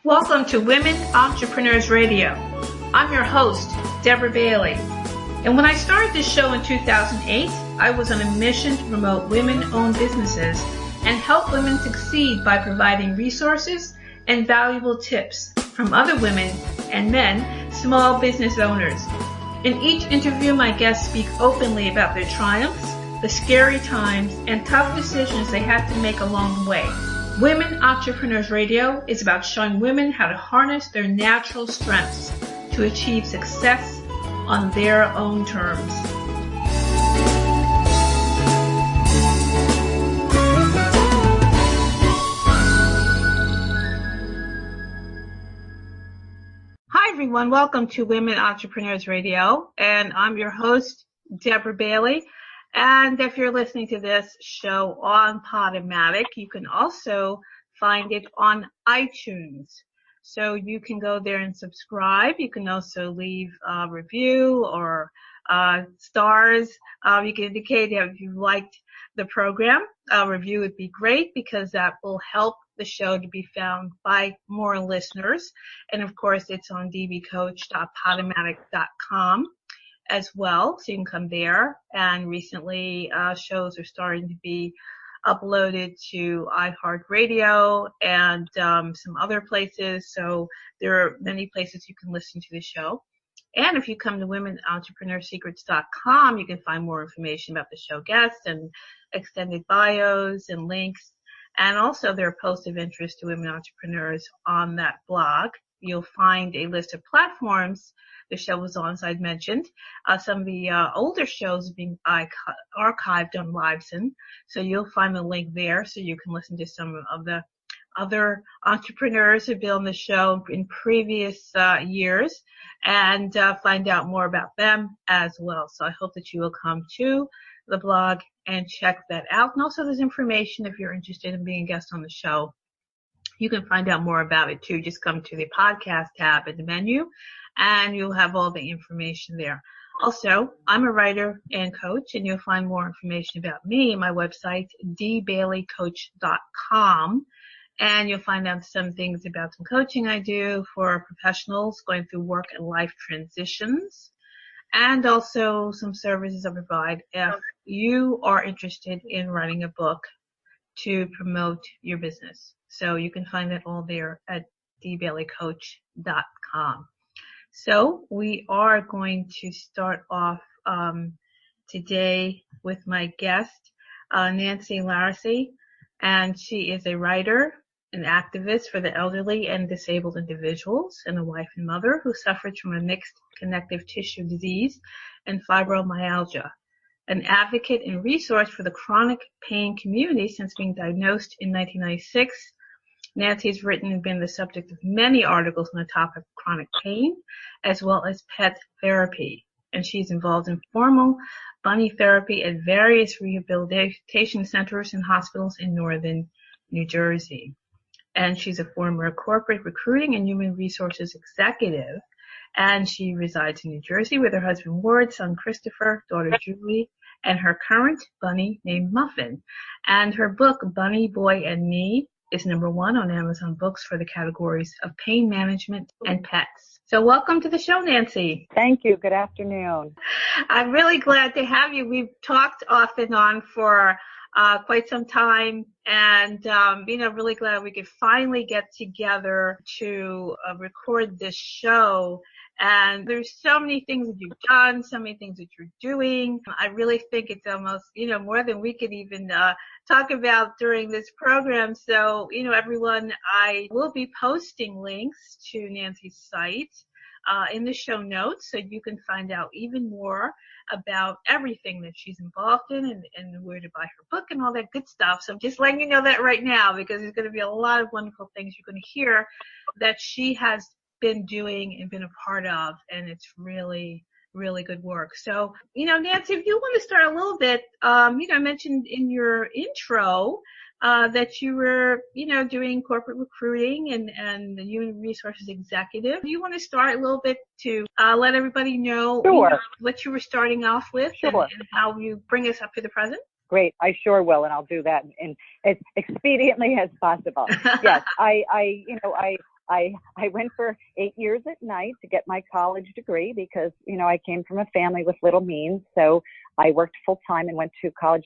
Welcome to Women Entrepreneurs Radio. I'm your host, Deborah Bailey. And when I started this show in 2008, I was on a mission to promote women-owned businesses and help women succeed by providing resources and valuable tips from other women and men, small business owners. In each interview, my guests speak openly about their triumphs, the scary times, and tough decisions they had to make along the way. Women Entrepreneurs Radio is about showing women how to harness their natural strengths to achieve success on their own terms. Hi everyone, welcome to Women Entrepreneurs Radio, and I'm your host, Deborah Bailey. And if you're listening to this show on Podomatic, you can also find it on iTunes. So you can go there and subscribe. You can also leave a review or stars. You can indicate if you liked the program. A review would be great because that will help the show to be found by more listeners. And of course, it's on dbcoach.podomatic.com. as well, so you can come there. And recently, shows are starting to be uploaded to iHeartRadio and some other places. So there are many places you can listen to the show. And if you come to womenentrepreneursecrets.com, you can find more information about the show guests and extended bios and links. And also there are posts of interest to women entrepreneurs on that blog. You'll find a list of platforms the show was on, as I mentioned. Some of the older shows are being archived on Libsyn, so you'll find the link there so you can listen to some of the other entrepreneurs who've been on the show in previous years and find out more about them as well. So I hope that you will come to the blog and check that out. And also there's information if you're interested in being a guest on the show. You can find out more about it too. Just come to the podcast tab in the menu and you'll have all the information there. Also, I'm a writer and coach, and you'll find more information about me on my website, dbaileycoach.com. And you'll find out some things about some coaching I do for professionals going through work and life transitions, and also some services I provide if you are interested in writing a book to promote your business. So you can find it all there at dbaileycoach.com. So we are going to start off today with my guest, Nancy Laracy, and she is a writer, an activist for the elderly and disabled individuals, and a wife and mother who suffers from a mixed connective tissue disease and fibromyalgia. An advocate and resource for the chronic pain community since being diagnosed in 1996. Nancy has written and been the subject of many articles on the topic of chronic pain, as well as pet therapy. And she's involved in formal bunny therapy at various rehabilitation centers and hospitals in northern New Jersey. And she's a former corporate recruiting and human resources executive. And she resides in New Jersey with her husband Ward, son Christopher, daughter Julie, and her current bunny named Muffin. And her book, Bunny, Boy, and Me, is #1 on Amazon Books for the categories of pain management and pets. So welcome to the show, Nancy. Thank you. Good afternoon. I'm really glad to have you. We've talked off and on for quite some time, and really glad we could finally get together to record this show. And there's so many things that you've done, so many things that you're doing. I really think it's almost, more than we could even talk about during this program. So, everyone, I will be posting links to Nancy's site in the show notes so you can find out even more about everything that she's involved in and where to buy her book and all that good stuff. So I'm just letting you know that right now because there's going to be a lot of wonderful things you're going to hear that she has been doing and been a part of, and it's really, really good work. So, Nancy, if you want to start a little bit, I mentioned in your intro that you were, doing corporate recruiting and the human resources executive. Do you want to start a little bit to let everybody know, Sure. What you were starting off with Sure. and how you bring us up to the present? Great. I sure will, and I'll do that in as expediently as possible. Yes, I I went for 8 years at night to get my college degree because, I came from a family with little means. So I worked full time and went to college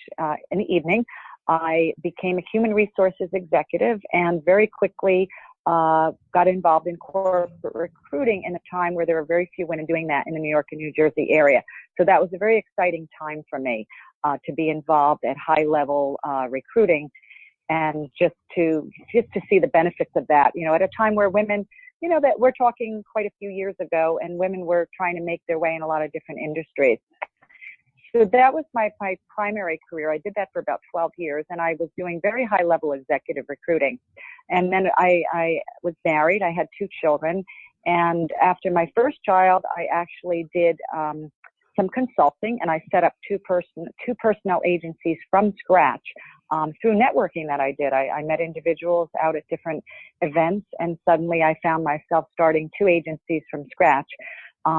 in the evening. I became a human resources executive and very quickly got involved in corporate recruiting in a time where there were very few women doing that in the New York and New Jersey area. So that was a very exciting time for me to be involved at high level recruiting and just to see the benefits of that, at a time where women, that we're talking quite a few years ago, and women were trying to make their way in a lot of different industries. So that was my primary career. I did that for about 12 years, and I was doing very high-level executive recruiting. And then I was married. I had 2 children. And after my first child, I actually did some consulting, and I set up two personnel agencies from scratch through networking that I did. I met individuals out at different events, and suddenly I found myself starting 2 agencies from scratch.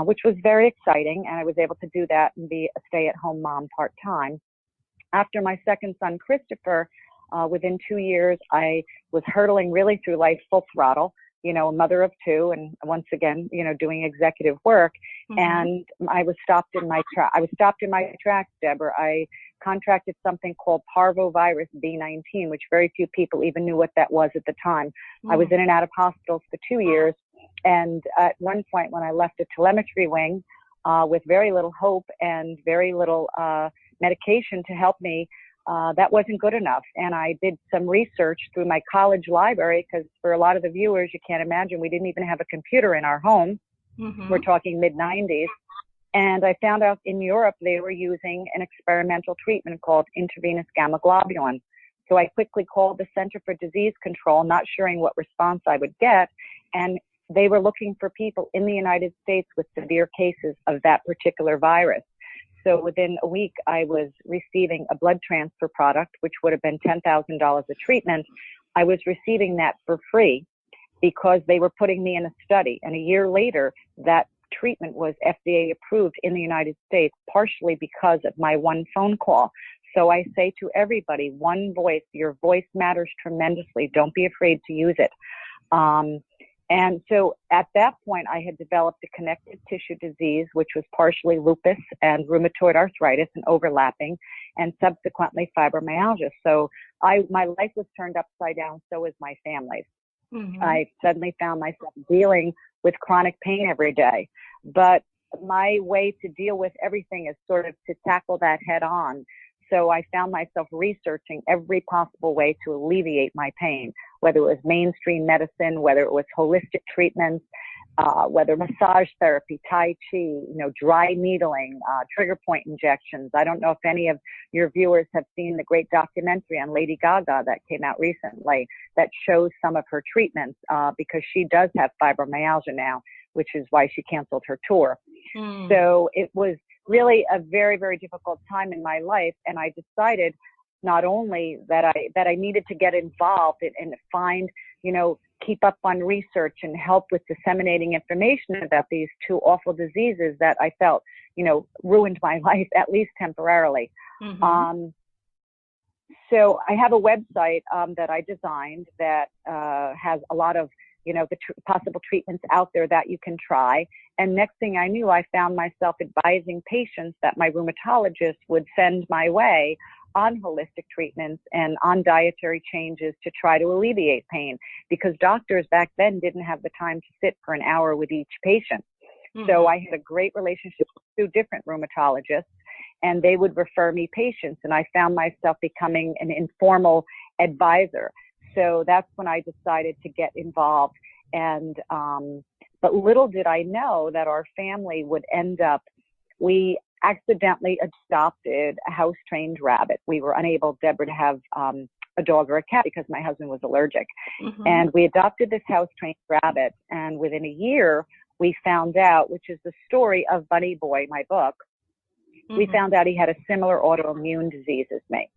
Which was very exciting, and I was able to do that and be a stay-at-home mom part-time. After my second son, Christopher, within 2 years, I was hurtling really through life full throttle, a mother of 2, and once again, doing executive work. Mm-hmm. And I was stopped in my tracks, Deborah. I contracted something called parvovirus B19, which very few people even knew what that was at the time. Mm-hmm. I was in and out of hospitals for 2 years. And at one point when I left a telemetry wing with very little hope and very little medication to help me, that wasn't good enough. And I did some research through my college library, because for a lot of the viewers, you can't imagine, we didn't even have a computer in our home. Mm-hmm. We're talking mid-90s. And I found out in Europe they were using an experimental treatment called intravenous gamma globulin. So I quickly called the Center for Disease Control, not sure what response I would get. And they were looking for people in the United States with severe cases of that particular virus. So within a week, I was receiving a blood transfer product, which would have been $10,000 a treatment. I was receiving that for free because they were putting me in a study. And a year later, that treatment was FDA approved in the United States, partially because of my one phone call. So I say to everybody, one voice, your voice matters tremendously. Don't be afraid to use it. And so at that point, I had developed a connective tissue disease, which was partially lupus and rheumatoid arthritis and overlapping, and subsequently fibromyalgia. So my life was turned upside down. So was my family's. Mm-hmm. I suddenly found myself dealing with chronic pain every day. But my way to deal with everything is sort of to tackle that head on. So I found myself researching every possible way to alleviate my pain, whether it was mainstream medicine, whether it was holistic treatments, whether massage therapy, Tai Chi, dry needling, trigger point injections. I don't know if any of your viewers have seen the great documentary on Lady Gaga that came out recently that shows some of her treatments, because she does have fibromyalgia now, which is why she canceled her tour. Mm. So it was really a very, very difficult time in my life. And I decided not only that I needed to get involved and find, keep up on research and help with disseminating information about these 2 awful diseases that I felt, ruined my life, at least temporarily. Mm-hmm. So I have a website that I designed that has a lot of the possible treatments out there that you can try. And next thing I knew, I found myself advising patients that my rheumatologist would send my way on holistic treatments and on dietary changes to try to alleviate pain, because doctors back then didn't have the time to sit for an hour with each patient. Mm-hmm. So I had a great relationship with 2 different rheumatologists, and they would refer me patients, and I found myself becoming an informal advisor. So that's when I decided to get involved. And but little did I know that our family would end up, we accidentally adopted a house-trained rabbit. We were unable, Deborah, to have a dog or a cat because my husband was allergic. Mm-hmm. And we adopted this house-trained rabbit. And within a year, we found out, which is the story of Bunny Boy, my book, mm-hmm. we found out he had a similar autoimmune disease as me.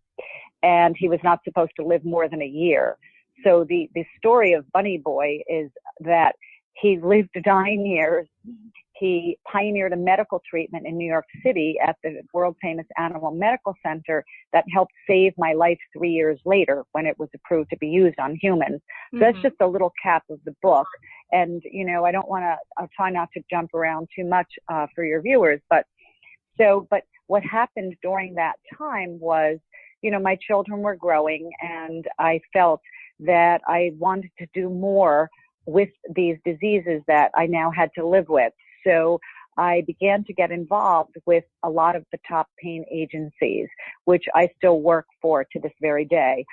And he was not supposed to live more than a year. So the story of Bunny Boy is that he lived 9 years. He pioneered a medical treatment in New York City at the world famous Animal Medical Center that helped save my life 3 years later when it was approved to be used on humans. So that's just a little cap of the book. And, you know, I'll try not to jump around too much for your viewers, but what happened during that time was, you know, my children were growing and I felt that I wanted to do more with these diseases that I now had to live with. So I began to get involved with a lot of the top pain agencies, which I still work for to this very day.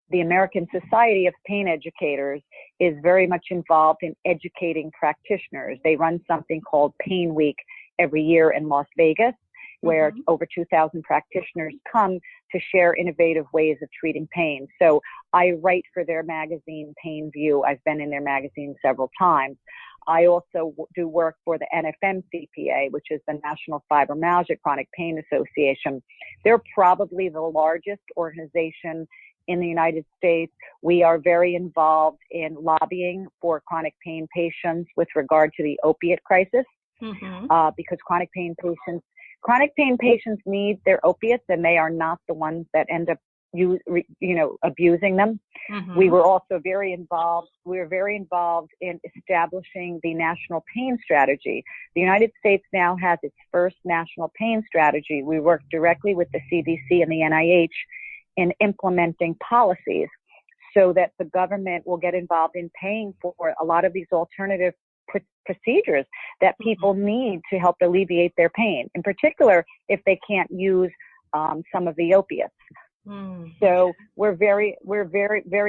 The American Society of Pain Educators is very much involved in educating practitioners. They run something called Pain Week every year in Las Vegas, where over 2,000 practitioners come to share innovative ways of treating pain. So I write for their magazine, Pain View. I've been in their magazine several times. I also do work for the NFMCPA, which is the National Fibromyalgia Chronic Pain Association. They're probably the largest organization in the United States. We are very involved in lobbying for chronic pain patients with regard to the opiate crisis, because chronic pain patients need their opiates, and they are not the ones that end up abusing them. We were also very involved. We were very involved in establishing the national pain strategy. The United States now has its first national pain strategy. We work directly with the CDC and the NIH in implementing policies so that the government will get involved in paying for a lot of these alternative procedures that people need to help alleviate their pain, in particular if they can't use some of the opiates. So we're very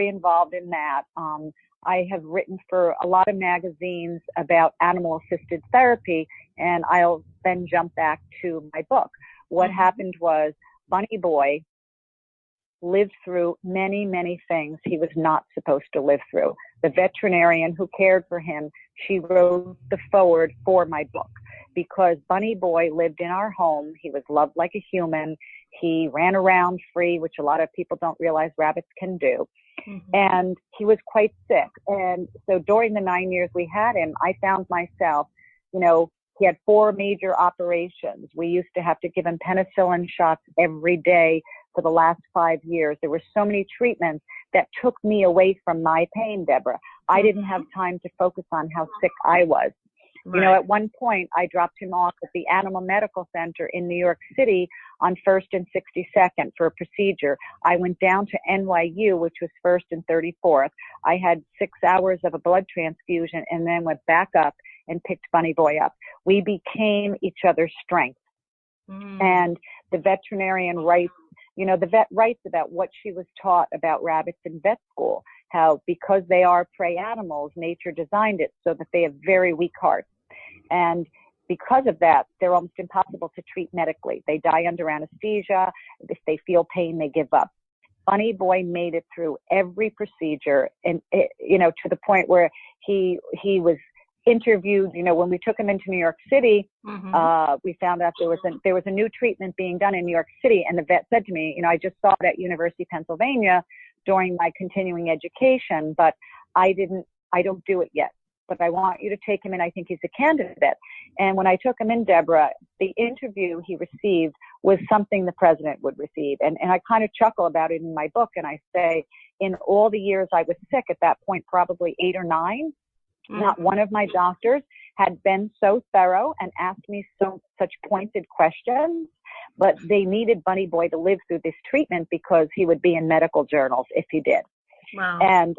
involved in that. I have written for a lot of magazines about animal-assisted therapy, and I'll then jump back to my book. What happened was Bunny Boy lived through many, many things he was not supposed to live through. The veterinarian who cared for him, she wrote the foreword for my book because Bunny Boy lived in our home. He was loved like a human. He ran around free, which a lot of people don't realize rabbits can do. And he was quite sick. And so during the 9 years we had him, I found myself, you know, he had 4 major operations. We used to have to give him penicillin shots every day for the last 5 years. There were so many treatments that took me away from my pain, Deborah. I didn't have time to focus on how sick I was. You know, at one point, I dropped him off at the Animal Medical Center in New York City on 1st and 62nd for a procedure. I went down to NYU, which was 1st and 34th. I had 6 hours of a blood transfusion and then went back up and picked Bunny Boy up. We became each other's strength. And the veterinarian writes, you know, the vet writes about what she was taught about rabbits in vet school, how because they are prey animals, nature designed it so that they have very weak hearts. And because of that, they're almost impossible to treat medically. They die under anesthesia. If they feel pain, they give up. Bunny Boy made it through every procedure, and you know, to the point where he was interviewed. You know, when we took him into New York City, we found out there was a new treatment being done in New York City, and the vet said to me, you know, I just saw it at University of Pennsylvania during my continuing education, but I don't do it yet. But I want you to take him in. I think he's a candidate. And when I took him in, Deborah, the interview he received was something the president would receive. And I kind of chuckle about it in my book. And I say, in all the years I was sick at that point, probably 8 or 9, not one of my doctors had been so thorough and asked me such pointed questions. But they needed Bunny Boy to live through this treatment because he would be in medical journals if he did. Wow. And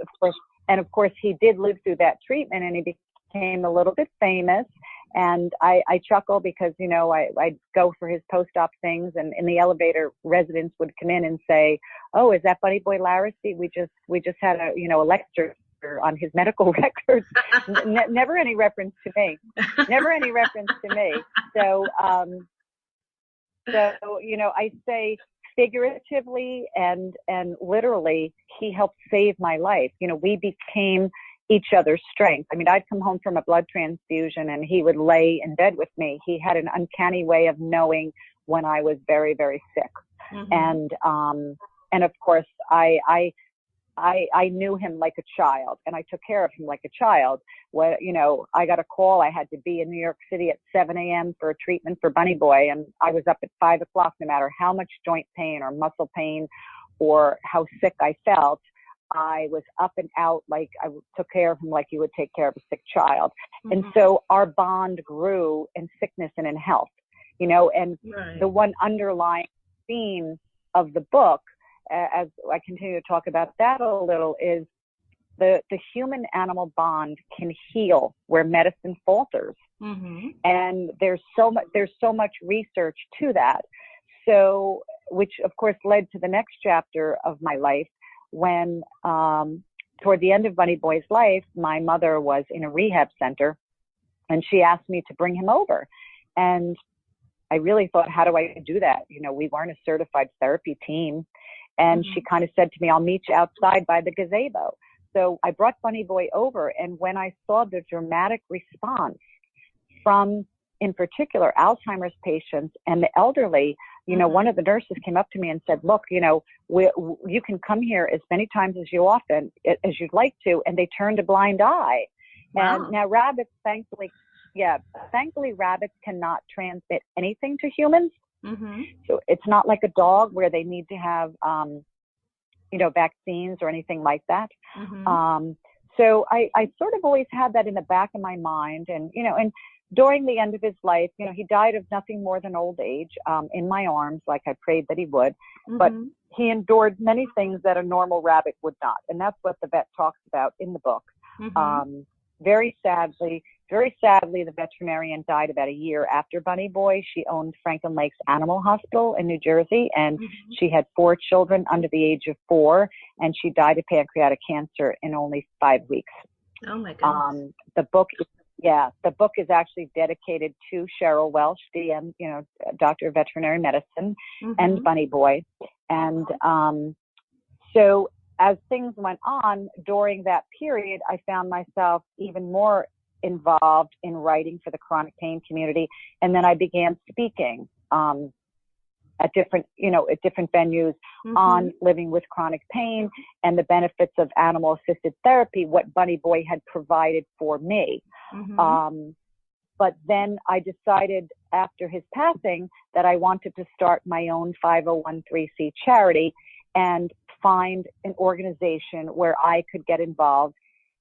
of course, he did live through that treatment, and he became a little bit famous. And I chuckle because, you know, I'd go for his post-op things, and in the elevator, residents would come in and say, "Oh, is that Bunny Boy Laracy? We just had a lecture on his medical records." Never any reference to me. Never any reference to me. So you know, I say, figuratively and literally, he helped save my life. You know, we became each other's strength. I mean, I'd come home from a blood transfusion and he would lay in bed with me. He had an uncanny way of knowing when I was very, very sick. And of course, I I knew him like a child, and I took care of him like a child. When, I got a call, I had to be in New York City at 7 a.m. for a treatment for Bunny Boy, and I was up at 5 o'clock, no matter how much joint pain or muscle pain or how sick I felt. I was up and out, like I took care of him like you would take care of a sick child. Mm-hmm. And so our bond grew in sickness and in health, and right. The one underlying theme of the book, as I continue to talk about that a little, is the human animal bond can heal where medicine falters. Mm-hmm. And there's so much research to that. So, which of course led to the next chapter of my life, when toward the end of Bunny Boy's life, my mother was in a rehab center, and she asked me to bring him over. And I really thought, how do I do that? We weren't a certified therapy team. And mm-hmm. she kind of said to me, I'll meet you outside by the gazebo. So I brought Bunny Boy over, and when I saw the dramatic response from, in particular, Alzheimer's patients and the elderly, mm-hmm. one of the nurses came up to me and said, look, you can come here as many times as you'd like to. And they turned a blind eye. Wow. And now rabbits, thankfully, rabbits cannot transmit anything to humans. Mm-hmm. So it's not like a dog where they need to have, vaccines or anything like that. Mm-hmm. So I sort of always had that in the back of my mind. And, and during the end of his life, he died of nothing more than old age, in my arms, like I prayed that he would. Mm-hmm. But he endured many things that a normal rabbit would not. And that's what the vet talks about in the book. Mm-hmm. Very sadly, the veterinarian died about a year after Bunny Boy. She owned Franklin Lakes Animal Hospital in New Jersey, and mm-hmm. she had 4 children under the age of 4, and she died of pancreatic cancer in only 5 weeks. Oh my goodness. The book is actually dedicated to Cheryl Welsh, the doctor of veterinary medicine, mm-hmm. and Bunny Boy. And so as things went on during that period, I found myself even more involved in writing for the chronic pain community. And then I began speaking at different venues mm-hmm. on living with chronic pain and the benefits of animal-assisted therapy, what Bunny Boy had provided for me. Mm-hmm. But then I decided after his passing that I wanted to start my own 501(c)(3) charity and find an organization where I could get involved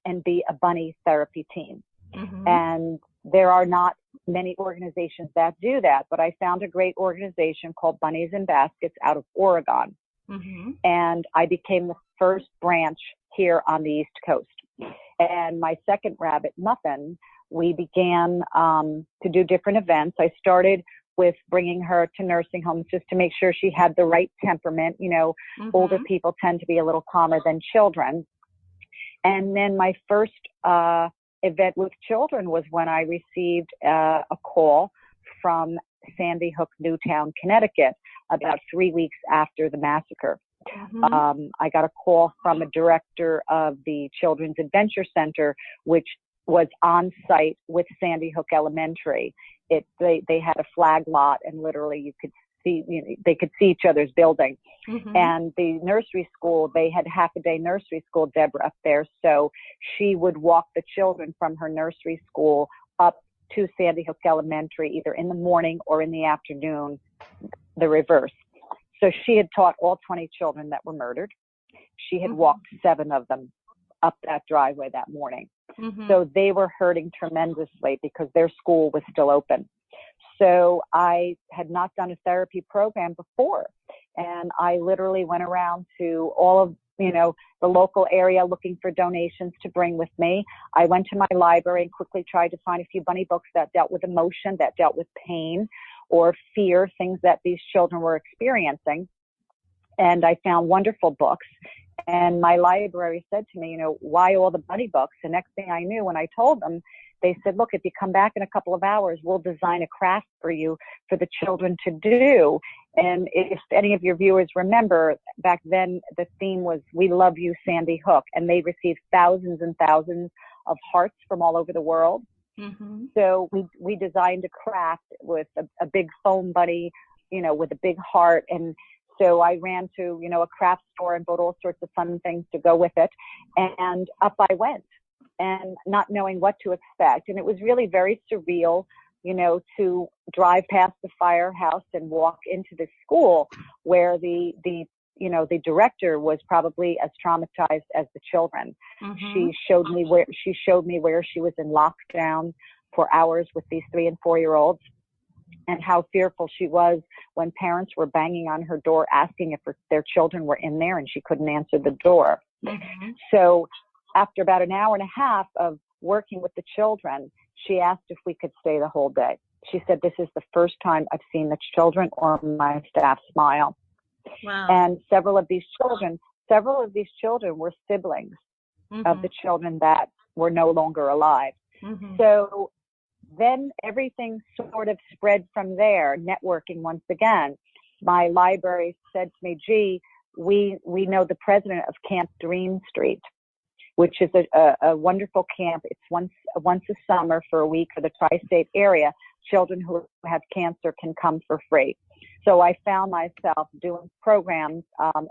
and be a bunny therapy team. Mm-hmm. And there are not many organizations that do that, but I found a great organization called Bunnies in Baskets out of Oregon. Mm-hmm. And I became the first branch here on the East Coast. And my second rabbit, Muffin, we began to do different events. I started with bringing her to nursing homes just to make sure she had the right temperament. Mm-hmm. Older people tend to be a little calmer than children. And then my first event with children was when I received a call from Sandy Hook, Newtown, Connecticut, about 3 weeks after the massacre. Mm-hmm. I got a call from a director of the Children's Adventure Center, which was on site with Sandy Hook Elementary. They had a flag lot, and literally you could see, they could see each other's building. Mm-hmm. And the nursery school, they had half a day nursery school, Deborah, up there. So she would walk the children from her nursery school up to Sandy Hook Elementary, either in the morning or in the afternoon, the reverse. So she had taught all 20 children that were murdered. She had mm-hmm. walked 7 of them up that driveway that morning. Mm-hmm. So they were hurting tremendously because their school was still open. So I had not done a therapy program before. And I literally went around to all of, the local area looking for donations to bring with me. I went to my library and quickly tried to find a few bunny books that dealt with emotion, that dealt with pain or fear, things that these children were experiencing. And I found wonderful books. And my library said to me, why all the bunny books? The next thing I knew, when I told them, they said, look, if you come back in a couple of hours, we'll design a craft for you for the children to do. And if any of your viewers remember, back then the theme was, we love you, Sandy Hook. And they received thousands and thousands of hearts from all over the world. Mm-hmm. So we designed a craft with a big foam bunny, with a big heart, and So I ran to, a craft store and bought all sorts of fun things to go with it. And up I went, and not knowing what to expect. And it was really very surreal, to drive past the firehouse and walk into the school where the director was probably as traumatized as the children. Mm-hmm. She showed me where she was in lockdown for hours with these 3 and 4-year-olds, and how fearful she was when parents were banging on her door asking if their children were in there, and she couldn't answer the door. Mm-hmm. So after about an hour and a half of working with the children, she asked if we could stay the whole day. She said, "This is the first time I've seen the children or my staff smile." Wow. And several of these children were siblings Mm-hmm. of the children that were no longer alive. Mm-hmm. So then everything sort of spread from there, networking once again. My library said to me, "Gee, we know the president of Camp Dream Street, which is a wonderful camp. It's once a summer for a week for the tri-state area. Children who have cancer can come for free." So I found myself doing programs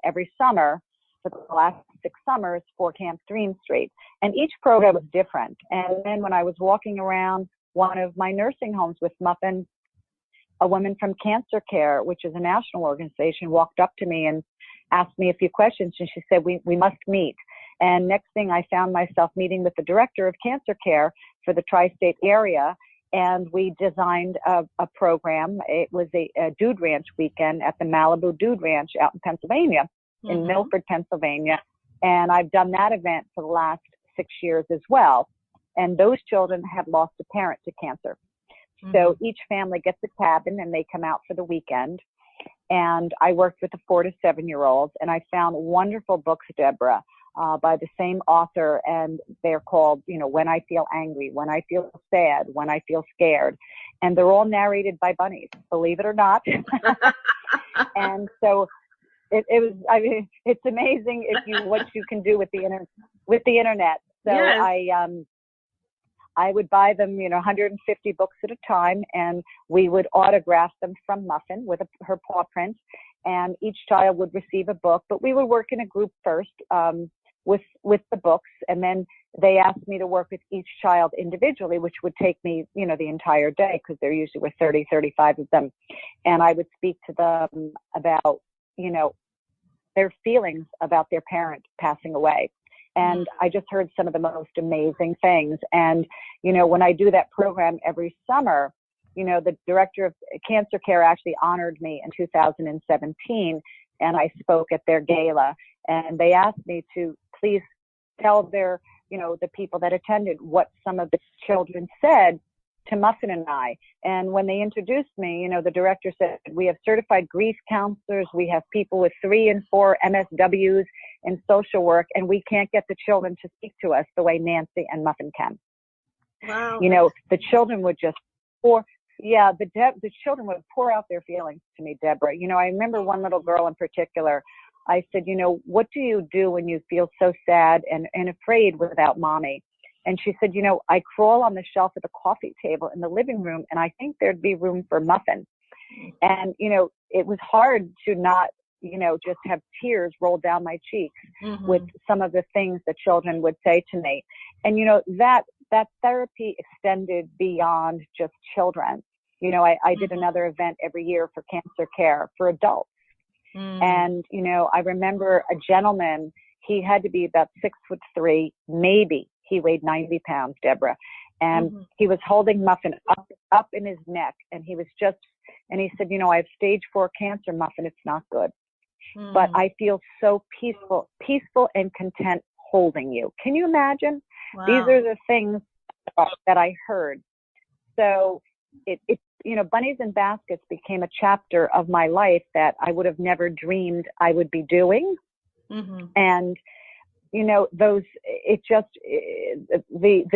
every summer for the last 6 summers for Camp Dream Street. And each program was different. And then when I was walking around one of my nursing homes with Muffin, a woman from Cancer Care, which is a national organization, walked up to me and asked me a few questions. And she said, we must meet. And next thing, I found myself meeting with the director of Cancer Care for the tri-state area. And we designed a program. It was a Dude Ranch weekend at the Malibu Dude Ranch out in Pennsylvania, in Milford, Pennsylvania. And I've done that event for the last 6 years as well. And those children have lost a parent to cancer. Mm-hmm. So each family gets a cabin and they come out for the weekend. And I worked with the 4 to 7-year-olds, and I found wonderful books, Deborah, by the same author, and they're called, When I Feel Angry, When I Feel Sad, When I Feel Scared. And they're all narrated by bunnies, believe it or not. And so it was, it's amazing what you can do with the internet. So yes. I would buy them, 150 books at a time, and we would autograph them from Muffin with her paw print, and each child would receive a book. But we would work in a group first with the books, and then they asked me to work with each child individually, which would take me, the entire day, because there usually were 30, 35 of them. And I would speak to them about, their feelings about their parent passing away. And I just heard some of the most amazing things. And, when I do that program every summer, the director of Cancer Care actually honored me in 2017, and I spoke at their gala. And they asked me to please tell their, the people that attended what some of the children said to Muffin and I. And when they introduced me, the director said, "We have certified grief counselors. We have people with 3 and 4 MSWs in social work, and we can't get the children to speak to us the way Nancy and Muffin can." Wow. The children would just pour. Yeah, the children would pour out their feelings to me, Deborah. I remember one little girl in particular. I said, "What do you do when you feel so sad and afraid without mommy?" And she said, "I crawl on the shelf of the coffee table in the living room, and I think there'd be room for Muffin." And, it was hard to not, just have tears roll down my cheeks with some of the things the children would say to me. And, that therapy extended beyond just children. I did another event every year for Cancer Care for adults. And, I remember a gentleman, he had to be about 6'3", maybe. He weighed 90 pounds, Deborah. And he was holding Muffin up in his neck. And he said, "I have stage 4 cancer, Muffin. It's not good. But I feel so peaceful and content holding you." Can you imagine? Wow. These are the things that I heard. So it Bunnies in Baskets became a chapter of my life that I would have never dreamed I would be doing. And, the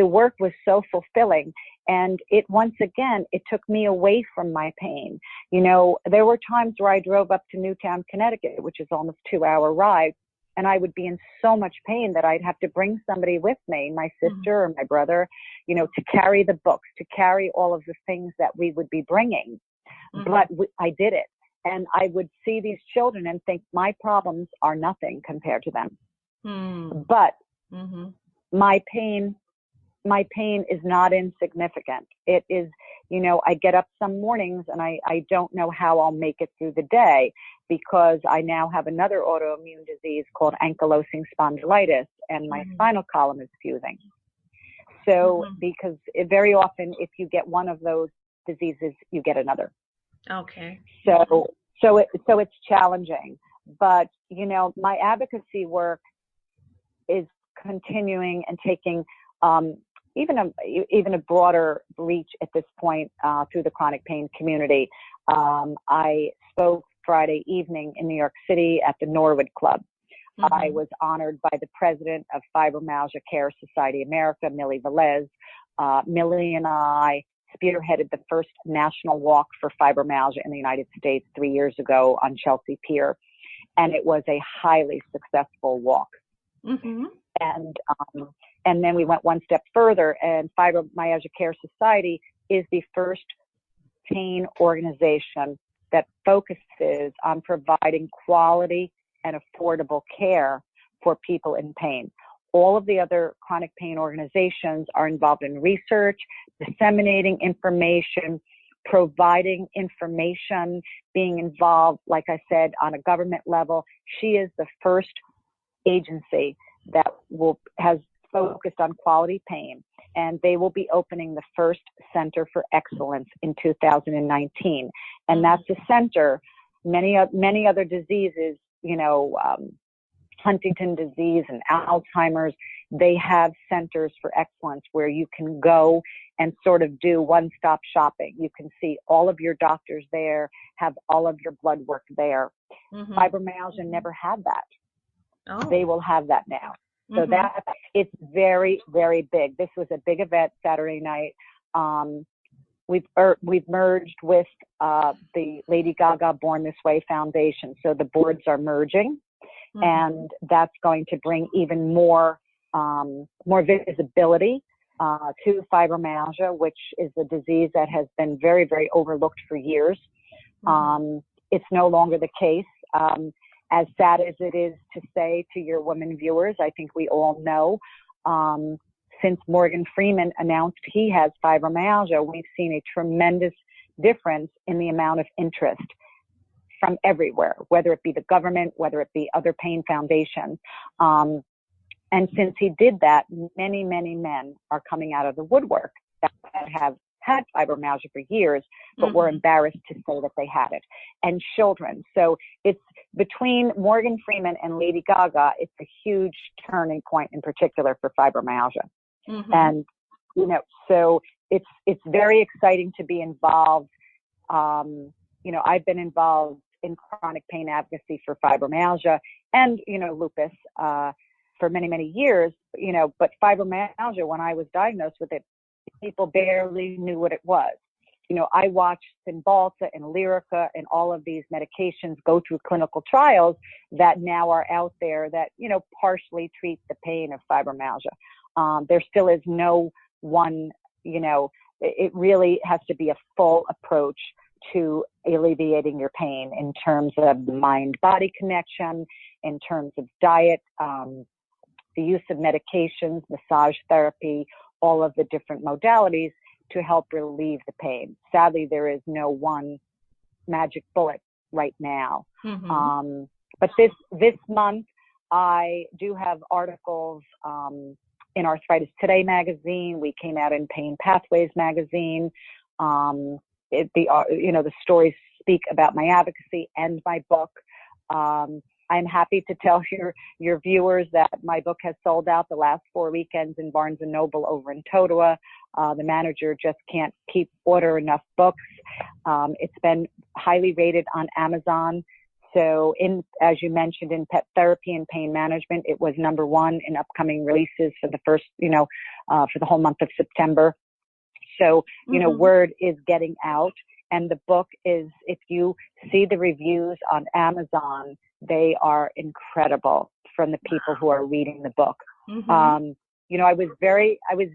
work was so fulfilling. And once again, it took me away from my pain. There were times where I drove up to Newtown, Connecticut, which is almost a 2-hour ride, and I would be in so much pain that I'd have to bring somebody with me, my sister or my brother, to carry the books, to carry all of the things that we would be bringing. But I did it. And I would see these children and think my problems are nothing compared to them. But my pain is not insignificant. It is, I get up some mornings and I don't know how I'll make it through the day, because I now have another autoimmune disease called ankylosing spondylitis, and my spinal column is fusing. So because very often if you get one of those diseases, you get another. Okay. So it's challenging, but my advocacy work is continuing and taking even a broader reach at this point through the chronic pain community. I spoke Friday evening in New York City at the Norwood Club. I was honored by the president of Fibromyalgia Care Society America, Millie Velez. Millie and I spearheaded the first national walk for fibromyalgia in the United States 3 years ago on Chelsea Pier, and it was a highly successful walk. And then we went one step further, and Fibromyalgia Care Society is the first pain organization that focuses on providing quality and affordable care for people in pain. All of the other chronic pain organizations are involved in research, disseminating information, providing information, being involved, like I said, on a government level. She is the first agency that has focused on quality pain, and they will be opening the first Center for Excellence in 2019. And that's a center. Many other diseases, Huntington disease and Alzheimer's, they have centers for excellence where you can go and sort of do one-stop shopping. You can see all of your doctors there, have all of your blood work there. Fibromyalgia never had that. Oh. They will have that now. So that it's very, very big. This was a big event Saturday night. We've merged with the Lady Gaga Born This Way Foundation. So the boards are merging, and that's going to bring even more visibility to fibromyalgia, which is a disease that has been very, very overlooked for years. It's no longer the case. As sad as it is to say to your women viewers, I think we all know, since Morgan Freeman announced he has fibromyalgia, we've seen a tremendous difference in the amount of interest from everywhere, whether it be the government, whether it be other pain foundations. And since he did that, many, many men are coming out of the woodwork that have had fibromyalgia for years, but were embarrassed to say that they had it. And children. So it's between Morgan Freeman and Lady Gaga, it's a huge turning point in particular for fibromyalgia. And, so it's very exciting to be involved. I've been involved in chronic pain advocacy for fibromyalgia and, lupus, for many, many years, but fibromyalgia, when I was diagnosed with it, people barely knew what it was. I watched Cymbalta and Lyrica and all of these medications go through clinical trials that now are out there that, partially treat the pain of fibromyalgia. There still is no one, it really has to be a full approach to alleviating your pain in terms of the mind-body connection, in terms of diet, the use of medications, massage therapy, all of the different modalities to help relieve the pain. Sadly, there is no one magic bullet right now. But this month, I do have articles in Arthritis Today magazine. We came out in Pain Pathways magazine. The stories speak about my advocacy and my book. I'm happy to tell your viewers that my book has sold out the last 4 weekends in Barnes & Noble over in Totowa. The manager just can't keep order enough books. It's been highly rated on Amazon. So as you mentioned, in pet therapy and pain management, it was #1 in upcoming releases for the first, for the whole month of September. So, word is getting out. And the book is, if you see the reviews on Amazon, they are incredible from the people who are reading the book. I was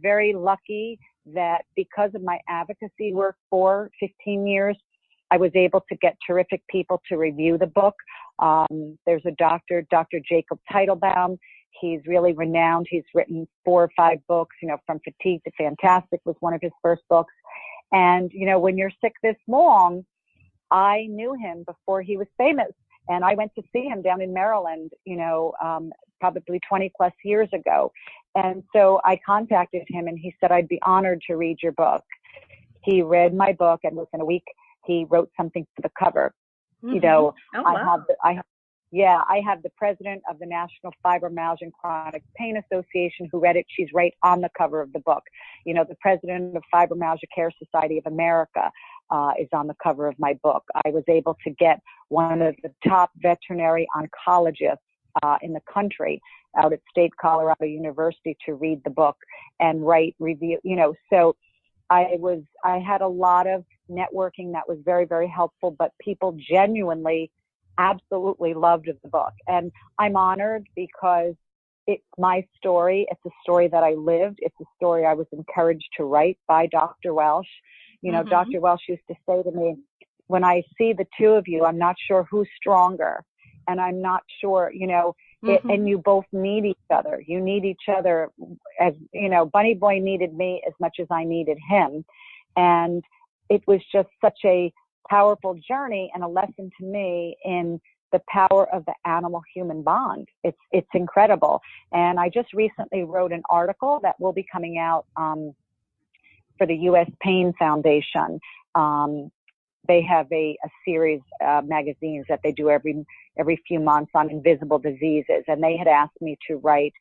very lucky that because of my advocacy work for 15 years, I was able to get terrific people to review the book. There's a doctor, Dr. Jacob Teitelbaum. He's really renowned. He's written 4 or 5 books, From Fatigue to Fantastic was one of his first books. And, when you're sick this long, I knew him before he was famous. And I went to see him down in Maryland, probably 20 plus years ago. And so I contacted him and he said, I'd be honored to read your book. He read my book and within a week, he wrote something for the cover. Mm-hmm. Oh, wow. I have the president of the National Fibromyalgia and Chronic Pain Association who read it. She's right on the cover of the book. The president of Fibromyalgia Care Society of America is on the cover of my book. I was able to get one of the top veterinary oncologists in the country out at State Colorado University to read the book and write review, so I had a lot of networking that was very, very helpful, but people genuinely absolutely loved the book. And I'm honored because it's my story. It's a story that I lived. It's a story I was encouraged to write by Dr. Welsh. Mm-hmm. Dr. Welsh used to say to me, when I see the two of you, I'm not sure who's stronger. And I'm not sure, mm-hmm. and you both need each other. You need each other as, Bunny Boy needed me as much as I needed him. And it was just such a powerful journey and a lesson to me in the power of the animal-human bond. It's incredible. And I just recently wrote an article that will be coming out for the U.S. Pain Foundation. They have a series of magazines that they do every few months on invisible diseases. And they had asked me to write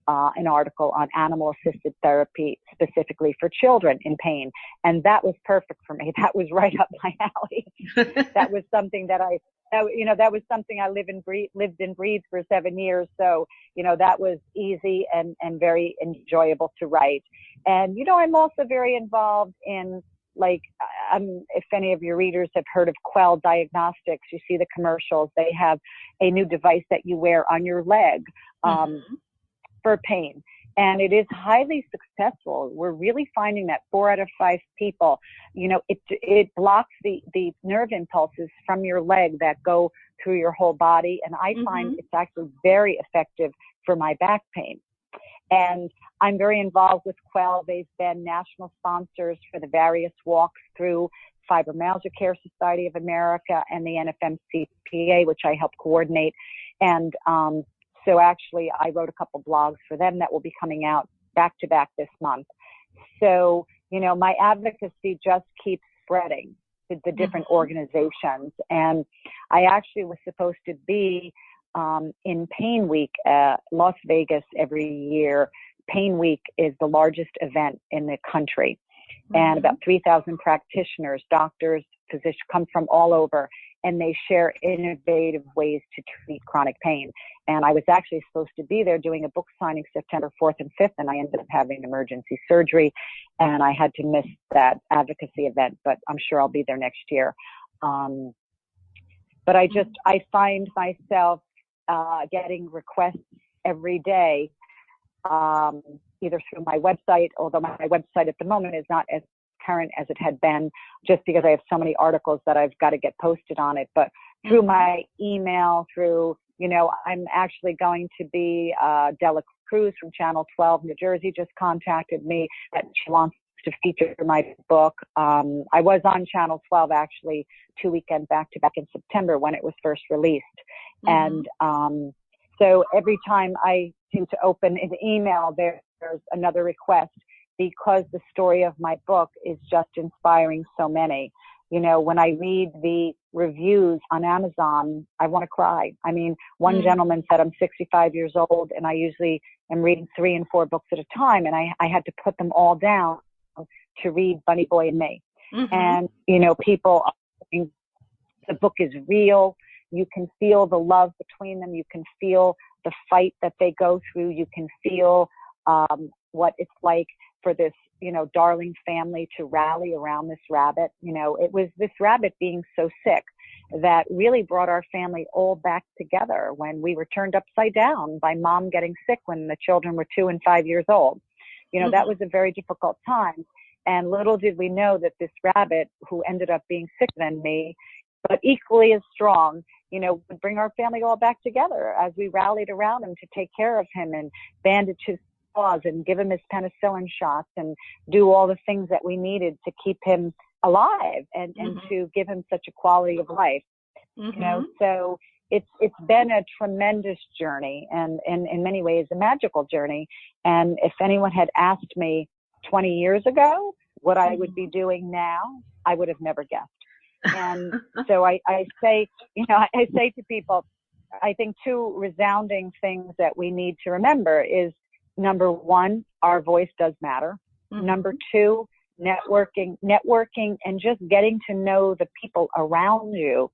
an article on animal-assisted therapy specifically for children in pain. And that was perfect for me. That was right up my alley. That was something that that was something I lived and breathed for 7 years. So, that was easy and very enjoyable to write. And, I'm also very involved in, if any of your readers have heard of Quell Diagnostics, you see the commercials. They have a new device that you wear on your leg for pain. And it is highly successful. We're really finding that 4 out of 5 people, it blocks the nerve impulses from your leg that go through your whole body. And I find it's actually very effective for my back pain. And I'm very involved with Quell. They've been national sponsors for the various walks through Fibromyalgia Care Society of America and the NFMCPA, which I help coordinate. And so actually, I wrote a couple blogs for them that will be coming out back to back this month. So, my advocacy just keeps spreading to the different organizations. And I actually was supposed to be in Pain Week, Las Vegas every year. Pain Week is the largest event in the country. And about 3,000 practitioners, doctors, physicians come from all over, and they share innovative ways to treat chronic pain. And I was actually supposed to be there doing a book signing September 4th and 5th, and I ended up having emergency surgery, and I had to miss that advocacy event, but I'm sure I'll be there next year. But I find myself getting requests every day, either through my website, although my website at the moment is not as current as it had been, just because I have so many articles that I've got to get posted on it, but through my email, through, I'm actually going to be, Dela Cruz from Channel 12, New Jersey, just contacted me that she wants to feature my book. I was on Channel 12 actually 2 weekends back to back in September when it was first released. And so every time I seem to open an email, there's another request, because the story of my book is just inspiring so many. When I read the reviews on Amazon, I want to cry. I mean, one gentleman said, I'm 65 years old and I usually am reading 3 and 4 books at a time. And I had to put them all down to read Bunny Boy and Me. And, people are saying the book is real. You can feel the love between them. You can feel the fight that they go through. You can feel what it's like for this, darling family to rally around this rabbit. It was this rabbit being so sick that really brought our family all back together when we were turned upside down by mom getting sick when the children were 2 and 5 years old. That was a very difficult time. And little did we know that this rabbit, who ended up being sicker than me, but equally as strong, would bring our family all back together as we rallied around him to take care of him and bandage his paws and give him his penicillin shots and do all the things that we needed to keep him alive and to give him such a quality of life. So it's been a tremendous journey and in many ways a magical journey. And if anyone had asked me 20 years ago what I would be doing now, I would have never guessed. And so I say to people, I think two resounding things that we need to remember is, number one, our voice does matter. Number two, networking and just getting to know the people around you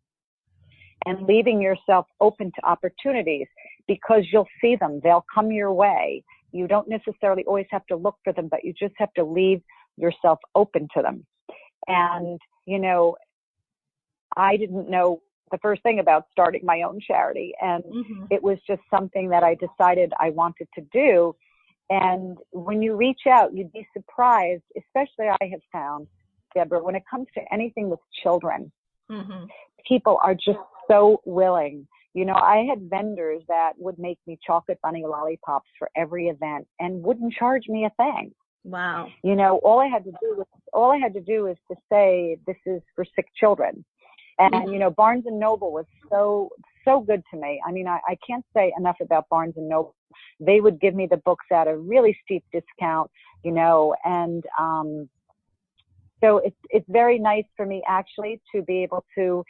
and leaving yourself open to opportunities, because you'll see them. They'll come your way. You don't necessarily always have to look for them, but you just have to leave yourself open to them. And, I didn't know the first thing about starting my own charity. And it was just something that I decided I wanted to do. And when you reach out, you'd be surprised, especially I have found, Deborah, when it comes to anything with children, people are just so willing. I had vendors that would make me chocolate bunny lollipops for every event and wouldn't charge me a thing. Wow. All I had to do is to say, this is for sick children. And, Barnes and Noble was so good to me. I mean, I can't say enough about Barnes and Noble. They would give me the books at a really steep discount, and so it's very nice for me actually to be able to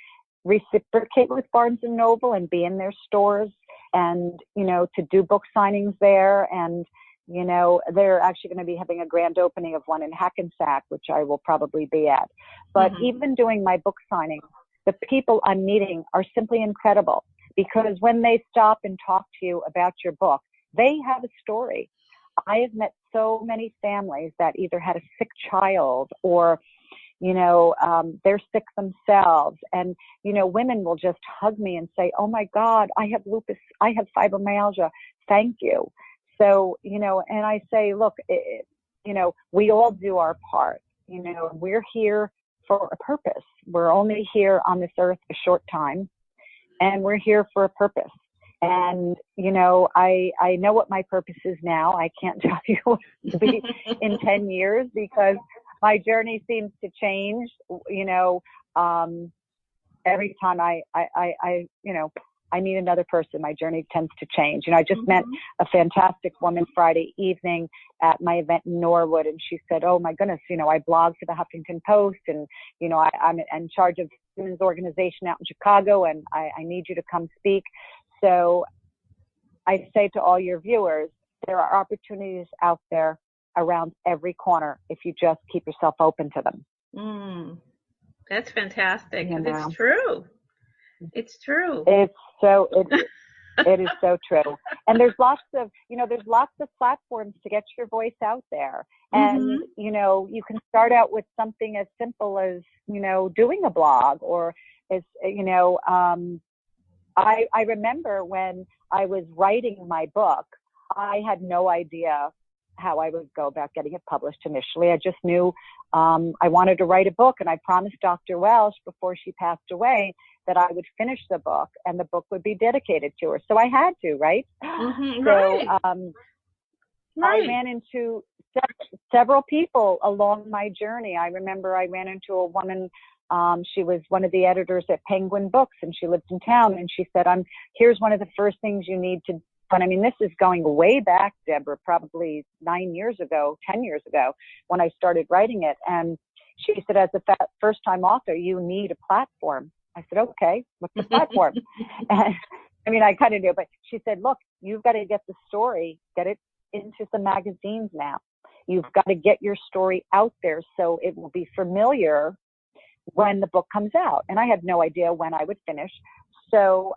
reciprocate with Barnes and Noble and be in their stores and, to do book signings there. And, they're actually going to be having a grand opening of one in Hackensack, which I will probably be at. But even doing my book signing, the people I'm meeting are simply incredible, because when they stop and talk to you about your book, they have a story. I have met so many families that either had a sick child or, they're sick themselves. And, women will just hug me and say, oh my God, I have lupus, I have fibromyalgia. Thank you. So, and I say, look, we all do our part. We're here for a purpose. We're only here on this earth a short time, and we're here for a purpose. And, I know what my purpose is now. I can't tell you what it will be in 10 years, because my journey seems to change, every time I meet another person, my journey tends to change. I just met a fantastic woman Friday evening at my event in Norwood, and she said, oh my goodness, I blog for the Huffington Post, and, I'm in charge of a women's organization out in Chicago, and I need you to come speak. So I say to all your viewers, there are opportunities out there around every corner if you just keep yourself open to them. That's fantastic. It's true. It's true. It is so true. And there's lots of platforms to get your voice out there. And, you can start out with something as simple as, doing a blog, or as, I remember when I was writing my book, I had no idea how I would go about getting it published initially. I just knew I wanted to write a book, and I promised Dr. Welsh before she passed away that I would finish the book and the book would be dedicated to her. So I had to, right? Right. I ran into several people along my journey. I remember I ran into a woman. She was one of the editors at Penguin Books, and she lived in town. And she said, here's one of the first things you need to. But I mean, this is going way back, Deborah, probably 10 years ago, when I started writing it. And she said, as a first-time author, you need a platform. I said, okay, what's the platform? And, I mean, I kind of knew, but she said, look, you've got to get the story, get it into some magazines now. You've got to get your story out there so it will be familiar when the book comes out. And I had no idea when I would finish. So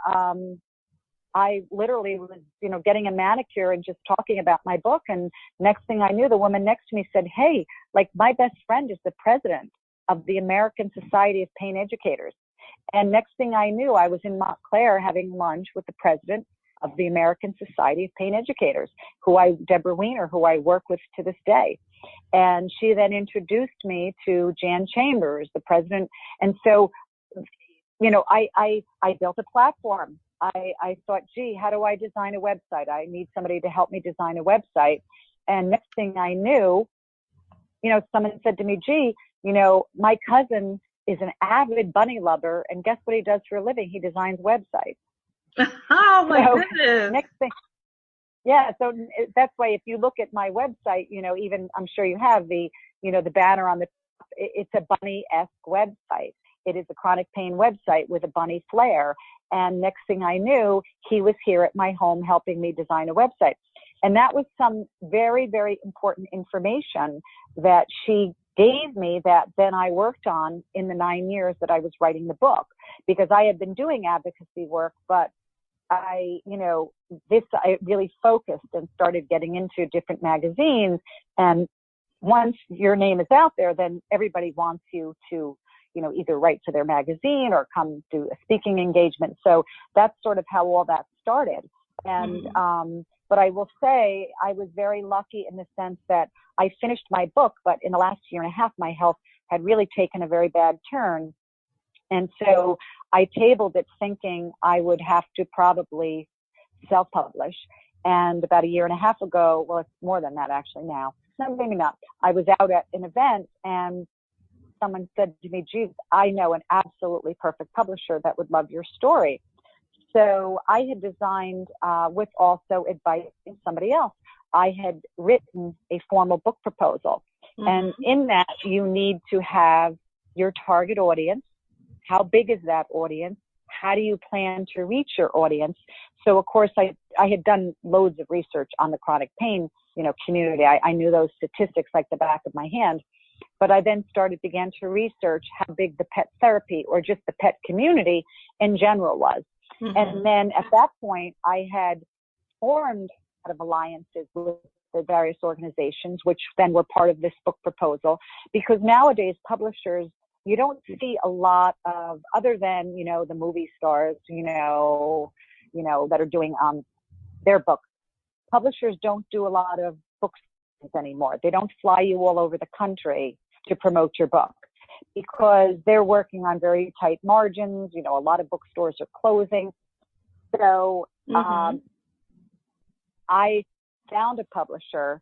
I literally was, getting a manicure and just talking about my book. And next thing I knew, the woman next to me said, hey, like, my best friend is the president of the American Society of Pain Educators. And next thing I knew, I was in Montclair having lunch with the president of the American Society of Pain Educators, Deborah Weiner, who I work with to this day. And she then introduced me to Jan Chambers, the president. And so, you know, I built a platform. I thought, gee, how do I design a website? I need somebody to help me design a website. And next thing I knew, you know, someone said to me, gee, you know, my cousin is an avid bunny lover, and guess what he does for a living? He designs websites. Oh my goodness. Next thing, yeah, so that's why if you look at my website, you know, even I'm sure you have the, you know, the banner on the top, it's a bunny-esque website. It is a chronic pain website with a bunny flair. And next thing I knew, he was here at my home helping me design a website. And that was some very, very important information that she gave me that then I worked on in the 9 years that I was writing the book, because I had been doing advocacy work, but I really focused and started getting into different magazines. And once your name is out there, then everybody wants you to, you know, either write for their magazine or come do a speaking engagement. So that's sort of how all that started. And, but I will say I was very lucky in the sense that I finished my book, but in the last year and a half, my health had really taken a very bad turn. And so I tabled it thinking I would have to probably self-publish. And about a year and a half ago, well, it's more than that actually now, no, maybe not. I was out at an event and someone said to me, geez, I know an absolutely perfect publisher that would love your story. So I had designed, with also advice from somebody else, I had written a formal book proposal. And in that, you need to have your target audience. How big is that audience? How do you plan to reach your audience? So, of course, I had done loads of research on the chronic pain, you know, community. I knew those statistics like the back of my hand. But I then began to research how big the pet therapy or just the pet community in general was. And then at that point, I had formed a lot of alliances with the various organizations, which then were part of this book proposal. Because nowadays, publishers, you don't see a lot of, other than, you know, the movie stars, you know, that are doing their books. Publishers don't do a lot of books anymore. They don't fly you all over the country to promote your book because they're working on very tight margins. You know, a lot of bookstores are closing. So I found a publisher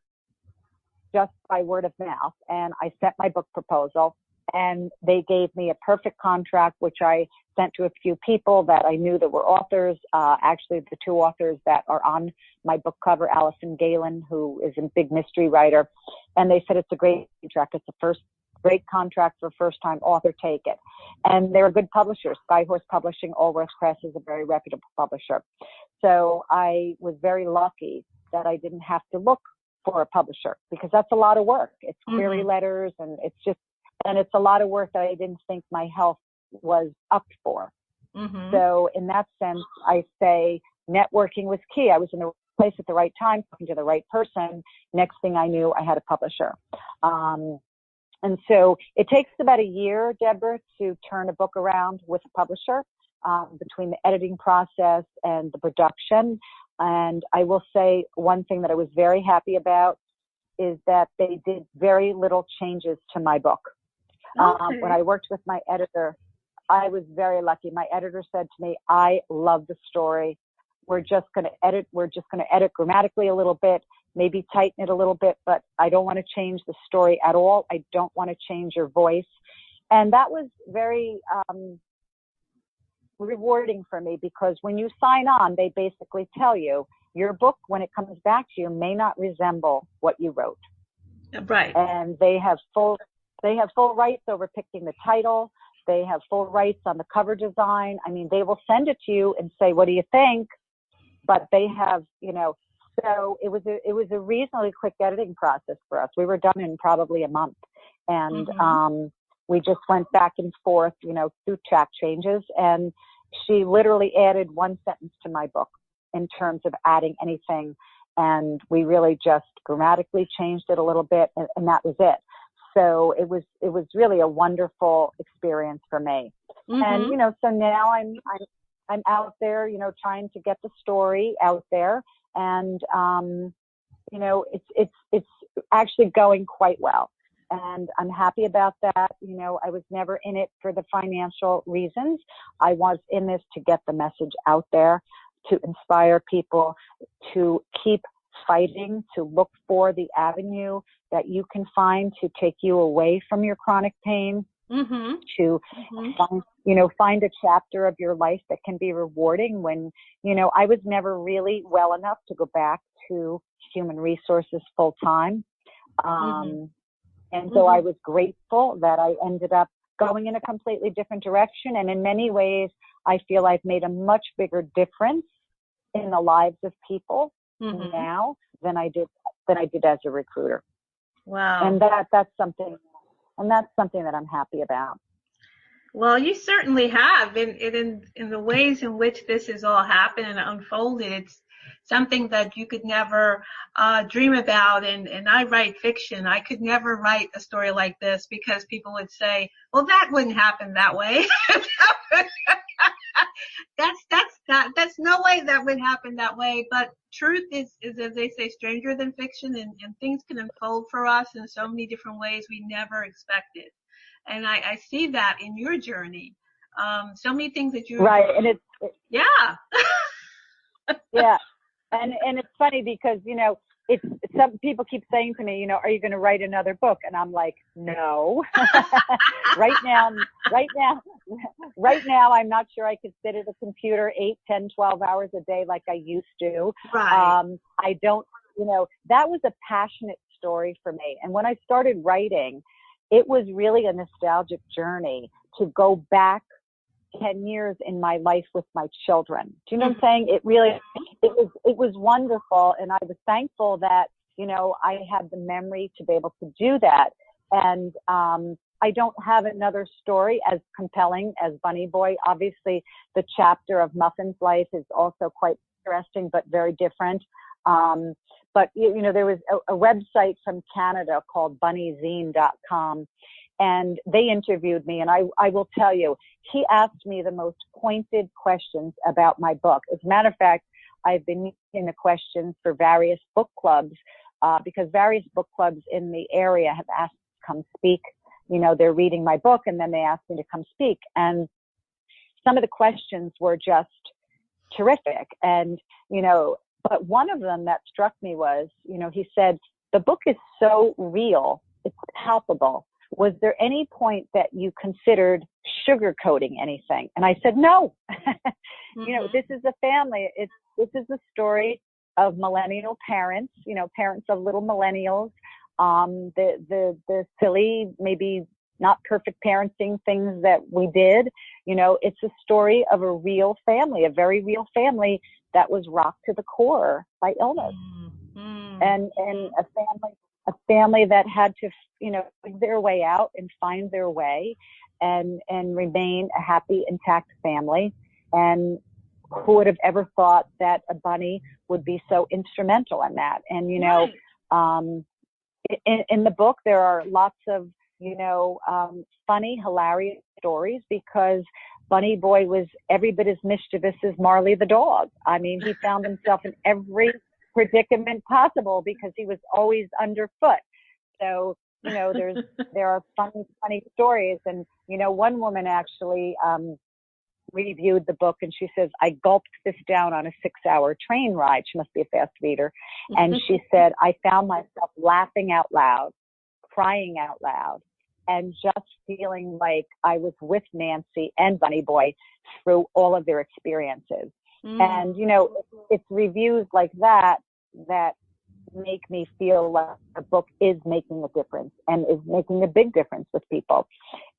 just by word of mouth, and I sent my book proposal, and they gave me a perfect contract, which I sent to a few people that I knew that were authors. Actually, the two authors that are on my book cover, Allison Galen, who is a big mystery writer, and they said it's a great contract. It's the first great contract for first-time author. Take it. And they're good publishers. Skyhorse Publishing, Allworth Press is a very reputable publisher. So I was very lucky that I didn't have to look for a publisher, because that's a lot of work. It's query letters, and it's a lot of work that I didn't think my health was up for. So in that sense, I say networking was key. I was in the right place at the right time, talking to the right person. Next thing I knew, I had a publisher. And so it takes about a year, Deborah, to turn a book around with a publisher, between the editing process and the production. And I will say one thing that I was very happy about is that they did very little changes to my book. When I worked with my editor, I was very lucky. My editor said to me, I love the story. We're just going to edit. We're just going to edit grammatically a little bit, maybe tighten it a little bit, but I don't want to change the story at all. I don't want to change your voice. And that was very rewarding for me, because when you sign on, they basically tell you your book, when it comes back to you, may not resemble what you wrote. Right. And they have full rights over picking the title. They have full rights on the cover design. I mean, they will send it to you and say, what do you think? But they have, you know, so it was a reasonably quick editing process for us. We were done in probably a month. And we just went back and forth, you know, through track changes. And she literally added one sentence to my book in terms of adding anything. And we really just grammatically changed it a little bit, and that was it. So it was really a wonderful experience for me. And, you know, so now I'm out there, you know, trying to get the story out there. And, you know, it's actually going quite well. And I'm happy about that. You know, I was never in it for the financial reasons. I was in this to get the message out there, to inspire people to keep fighting, to look for the avenue that you can find to take you away from your chronic pain, to find, you know, find a chapter of your life that can be rewarding when, you know, I was never really well enough to go back to human resources full time. And so I was grateful that I ended up going in a completely different direction. And in many ways, I feel I've made a much bigger difference in the lives of people now than I did as a recruiter. Wow. And that's something that I'm happy about. Well, you certainly have in the ways in which this has all happened and unfolded. It's something that you could never dream about. And I write fiction. I could never write a story like this because people would say, well, that wouldn't happen that way. That's no way that would happen that way. But truth is as they say, stranger than fiction, and things can unfold for us in so many different ways we never expected. And I see that in your journey. So many things that you right, and yeah. Yeah, and it's funny because, you know, it's some people keep saying to me, you know, are you going to write another book? And I'm like, no. right now, I'm not sure I could sit at a computer 8, 10, 12 hours a day like I used to. Right. I don't, you know, that was a passionate story for me. And when I started writing, it was really a nostalgic journey to go back 10 years in my life with my children. Do you know what I'm saying? It was wonderful. And I was thankful that, you know, I had the memory to be able to do that. And, I don't have another story as compelling as Bunny Boy. Obviously, the chapter of Muffin's life is also quite interesting, but very different. But, you know, there was a website from Canada called bunnyzine.com, and they interviewed me. And I will tell you, he asked me the most pointed questions about my book. As a matter of fact, I've been using the questions for various book clubs, because various book clubs in the area have asked to come speak. You know, they're reading my book and then they asked me to come speak. And some of the questions were just terrific. And, you know, but one of them that struck me was, you know, he said, the book is so real, it's palpable. Was there any point that you considered sugarcoating anything? And I said, no. You know, this is a family. This is a story of millennial parents, you know, parents of little millennials. The silly, maybe not perfect parenting things that we did. You know, it's a story of a real family, a very real family that was rocked to the core by illness, and a family that had to, you know, figure their way out and find their way and remain a happy, intact family. And who would have ever thought that a bunny would be so instrumental in that? And, you know, in the book, there are lots of, you know, funny, hilarious stories because Bunny Boy was every bit as mischievous as Marley the dog. I mean, he found himself in every predicament possible because he was always underfoot. So, you know, there are funny stories. And, you know, one woman actually reviewed the book and she says, I gulped this down on a 6-hour train ride. She must be a fast reader. And she said, I found myself laughing out loud, crying out loud, and just feeling like I was with Nancy and Bunny Boy through all of their experiences. And, you know, it's reviews like that make me feel like the book is making a difference and is making a big difference with people.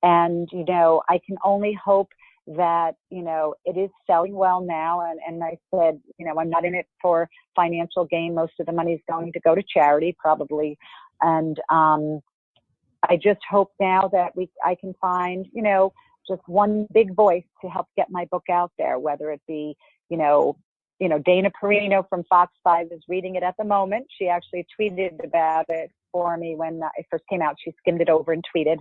And, you know, I can only hope that, you know, it is selling well now. And I said, you know, I'm not in it for financial gain. Most of the money is going to go to charity, probably. And I just hope now that I can find, you know, just one big voice to help get my book out there, whether it be, you know, Dana Perino from Fox 5 is reading it at the moment. She actually tweeted about it for me when it first came out. She skimmed it over and tweeted.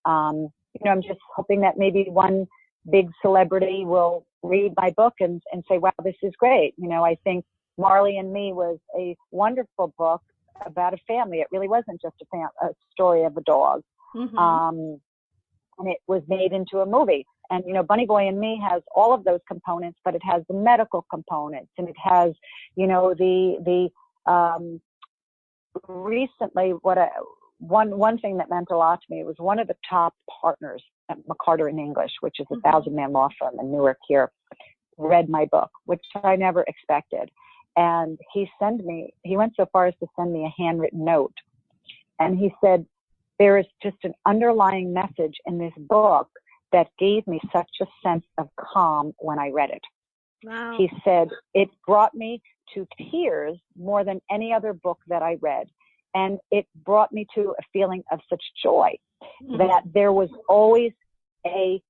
You know, I'm just hoping that maybe one big celebrity will read my book and say, wow, this is great. You know, I think Marley and Me was a wonderful book about a family. It really wasn't just a story of a dog. Mm-hmm. And it was made into a movie. And, you know, Bunny Boy and Me has all of those components, but it has the medical components, and it has, you know, recently one thing that meant a lot to me was one of the top partners at McCarter in English, which is a 1,000-man law firm in Newark here, read my book, which I never expected. And he went so far as to send me a handwritten note. And he said, there is just an underlying message in this book that gave me such a sense of calm when I read it. Wow. He said, it brought me to tears more than any other book that I read. And it brought me to a feeling of such joy that there was always a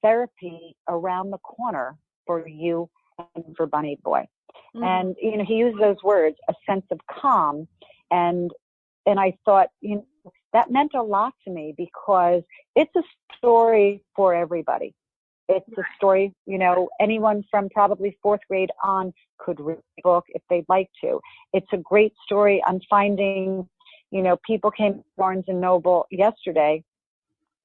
therapy around the corner for you and for Bunny Boy. And, you know, he used those words, a sense of calm. And I thought, you know, that meant a lot to me because it's a story for everybody. It's a story, you know, anyone from probably 4th grade on could read the book if they'd like to. It's a great story. I'm finding, you know, people came to Barnes & Noble yesterday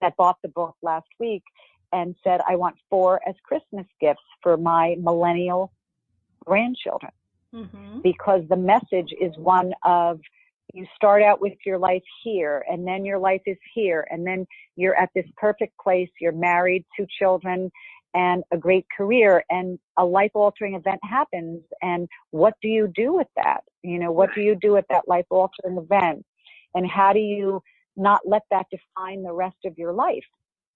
that bought the book last week and said, I want 4 as Christmas gifts for my millennial grandchildren. Because the message is one of, you start out with your life here, and then your life is here, and then you're at this perfect place. You're married, 2 children, and a great career, and a life-altering event happens. And what do you do with that? You know, what do you do with that life-altering event? And how do you not let that define the rest of your life?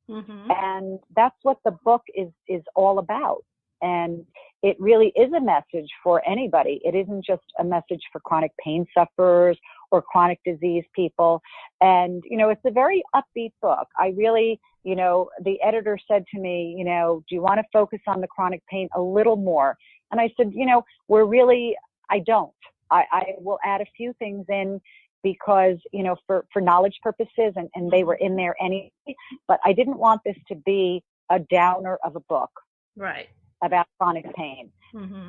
And that's what the book is all about. And it really is a message for anybody. It isn't just a message for chronic pain sufferers or chronic disease people. And, you know, it's a very upbeat book. I really, you know, the editor said to me, you know, do you want to focus on the chronic pain a little more? And I said, you know, I don't. I will add a few things in because, you know, for knowledge purposes, and they were in there anyway, but I didn't want this to be a downer of a book. Right. About chronic pain.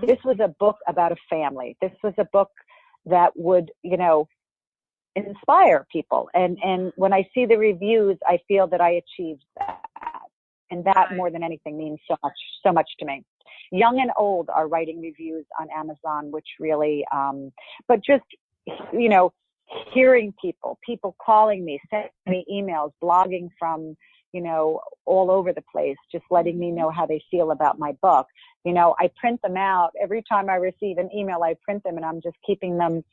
This was a book about a family. This was a book that would, you know, inspire people. And when I see the reviews, I feel that I achieved that. And that more than anything means so much to me. Young and old are writing reviews on Amazon, which really, but just, you know, hearing people calling me, sending me emails, blogging from, you know, all over the place, just letting me know how they feel about my book. You know, I print them out. Every time I receive an email, I print them, and I'm just keeping them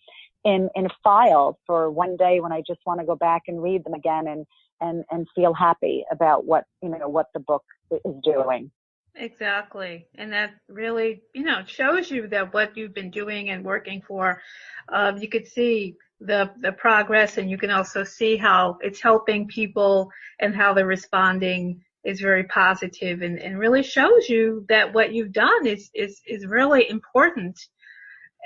in a file for one day when I just want to go back and read them again and feel happy about what, you know, what the book is doing. Exactly. And that really, you know, shows you that what you've been doing and working for, you could see the progress, and you can also see how it's helping people and how they're responding is very positive, and really shows you that what you've done is really important.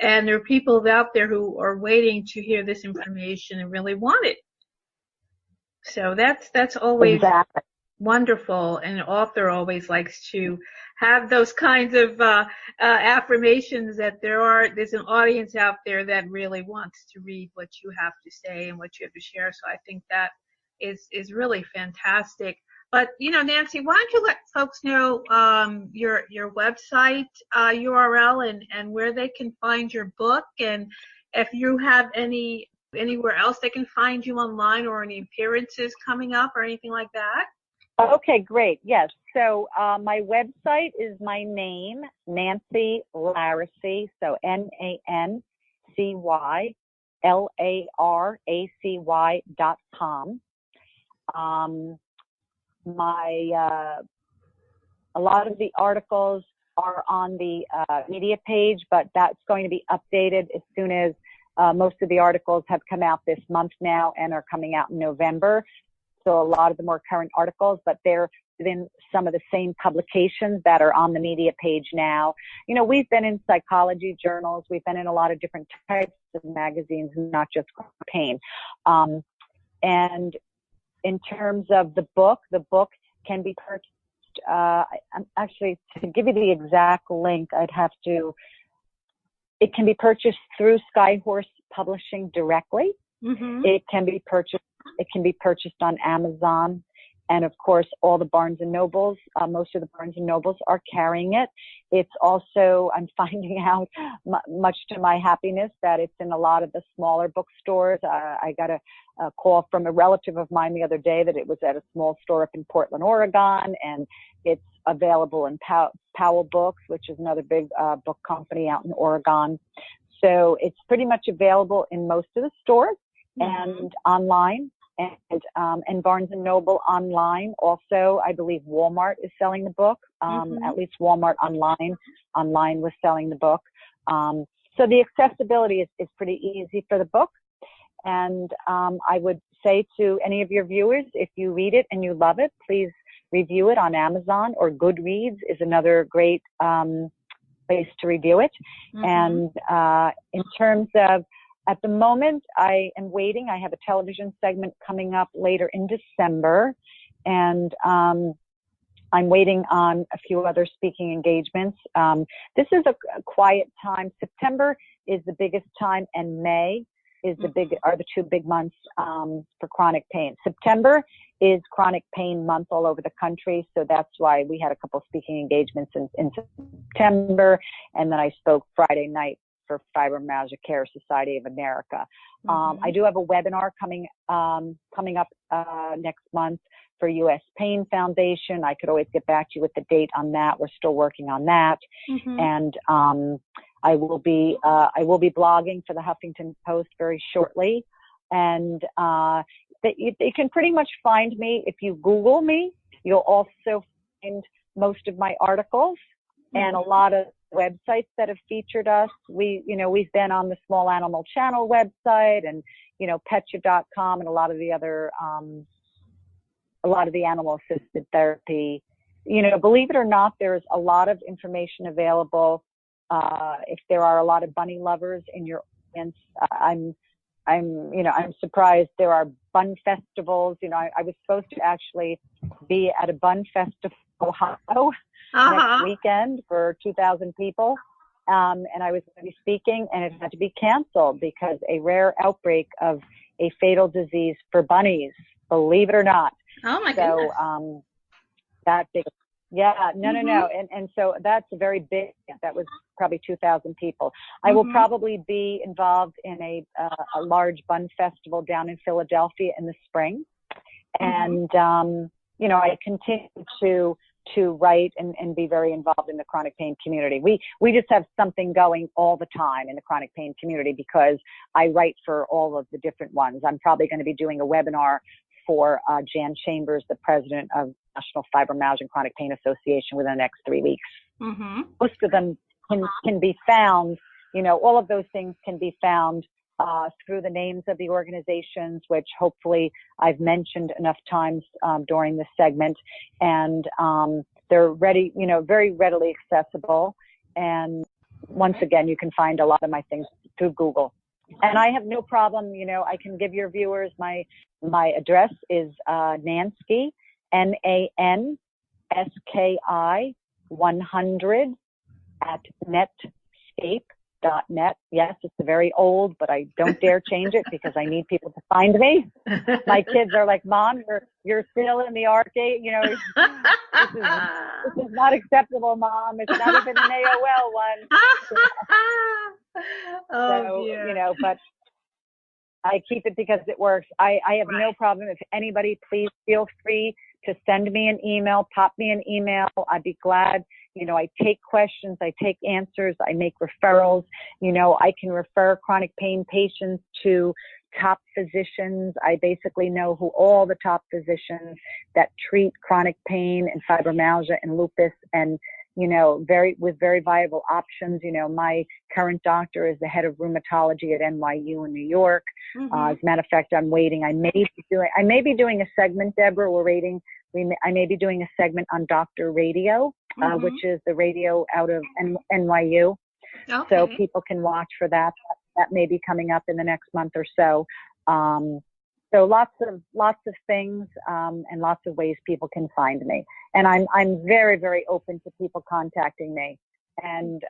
And there are people out there who are waiting to hear this information and really want it. So that's always wonderful. And an author always likes to have those kinds of affirmations that there's an audience out there that really wants to read what you have to say and what you have to share. So I think that is really fantastic. But, you know, Nancy, why don't you let folks know your website URL and where they can find your book, and if you have anywhere else they can find you online, or any appearances coming up or anything like that? Okay, great. Yes. So my website is my name, Nancy Laracy. So NancyLaracy.com. A lot of the articles are on the media page, but that's going to be updated as soon as most of the articles have come out this month now and are coming out in November. So a lot of the more current articles, but they're within some of the same publications that are on the media page now. You know, we've been in psychology journals. We've been in a lot of different types of magazines, not just pain. And in terms of the book can be purchased. Actually, to give you the exact link, I'd have to, It can be purchased through Skyhorse Publishing directly. It can be purchased on Amazon. And of course, all the Barnes and Nobles, most of the Barnes and Nobles are carrying it. It's also, I'm finding out, much to my happiness, that it's in a lot of the smaller bookstores. I got a call from a relative of mine the other day that it was at a small store up in Portland, Oregon, and it's available in Powell Books, which is another big book company out in Oregon. So it's pretty much available in most of the stores and online. And Barnes and Noble online. Also, I believe Walmart is selling the book. At least Walmart online was selling the book. So the accessibility is pretty easy for the book. And I would say to any of your viewers, if you read it and you love it, please review it on Amazon, or Goodreads is another great place to review it. And in terms of, at the moment, I am waiting. I have a television segment coming up later in December, and I'm waiting on a few other speaking engagements. This is a quiet time. September is the biggest time, and May is are the two big months for chronic pain. September is chronic pain month all over the country, so that's why we had a couple speaking engagements in September, and then I spoke Friday night for Fibromyalgia Care Society of America. I do have a webinar coming up next month for U.S. Pain Foundation. I could always get back to you with the date on that. We're still working on that. And I will be blogging for the Huffington Post very shortly. And you can pretty much find me if you Google me. You'll also find most of my articles and a lot of websites that have featured us. We've been on the Small Animal Channel website, and Petcha.com, and a lot of the other animal assisted therapy. Believe it or not, there's a lot of information available. If there are a lot of bunny lovers in your audience, I'm surprised there are bun festivals. I was supposed to actually be at a bun festival in Ohio next weekend for 2,000 people. And I was going to be speaking, and it had to be canceled because a rare outbreak of a fatal disease for bunnies, believe it or not. Oh my goodness. So, that big, yeah, no. And so that's a very big, that was probably 2,000 people. I will probably be involved in a large bun festival down in Philadelphia in the spring. And, I continue to write and be very involved in the chronic pain community. We just have something going all the time in the chronic pain community because I write for all of the different ones. I'm probably going to be doing a webinar for Jan Chambers, the president of National Fibromyalgia and Chronic Pain Association, within the next 3 weeks. Most of them can be found, all of those things can be found through the names of the organizations, which hopefully I've mentioned enough times during this segment. And they're ready, very readily accessible. And once again, you can find a lot of my things through Google. And I have no problem, I can give your viewers my address is Nansky, Nanski 100 at netscape.net. Yes, it's very old, but I don't dare change it because I need people to find me. My kids are like, Mom, you're still in the arcade. This is not acceptable, Mom. It's not even an AOL one. So, but I keep it because it works. I have no problem. If anybody, please feel free to send me an email, pop me an email. I'd be glad. I take questions, I take answers, I make referrals. I can refer chronic pain patients to top physicians. I basically know who all the top physicians that treat chronic pain and fibromyalgia and lupus, and with very viable options. My current doctor is the head of rheumatology at NYU in New York. As a matter of fact, I'm waiting. I may be doing a segment, Deborah. I may be doing a segment on Doctor Radio, which is the radio out of NYU. Okay. So people can watch for that. That may be coming up in the next month or so. So lots of things and lots of ways people can find me. And I'm very, very open to people contacting me. And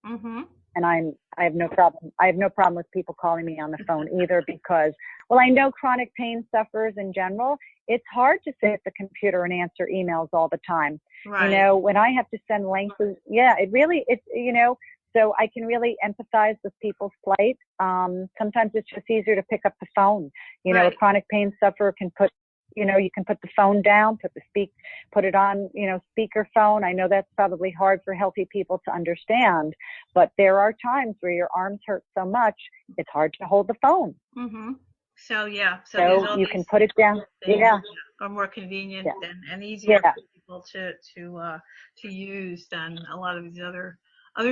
Mm-hmm. and I have no problem. I have no problem with people calling me on the phone either, because, well, I know chronic pain sufferers in general. It's hard to sit at the computer and answer emails all the time. Right. You know, when I have to send links, it's, you know, so I can really empathize with people's plight. Sometimes it's just easier to pick up the phone. You know, a chronic pain sufferer can put, you know, you can put the phone down, put it on, you know, speakerphone. I know that's probably hard for healthy people to understand, but there are times where your arms hurt so much, it's hard to hold the phone. Mm-hmm. So yeah, so you can put it down. Yeah. Are more convenient and easier for people to use than a lot of these other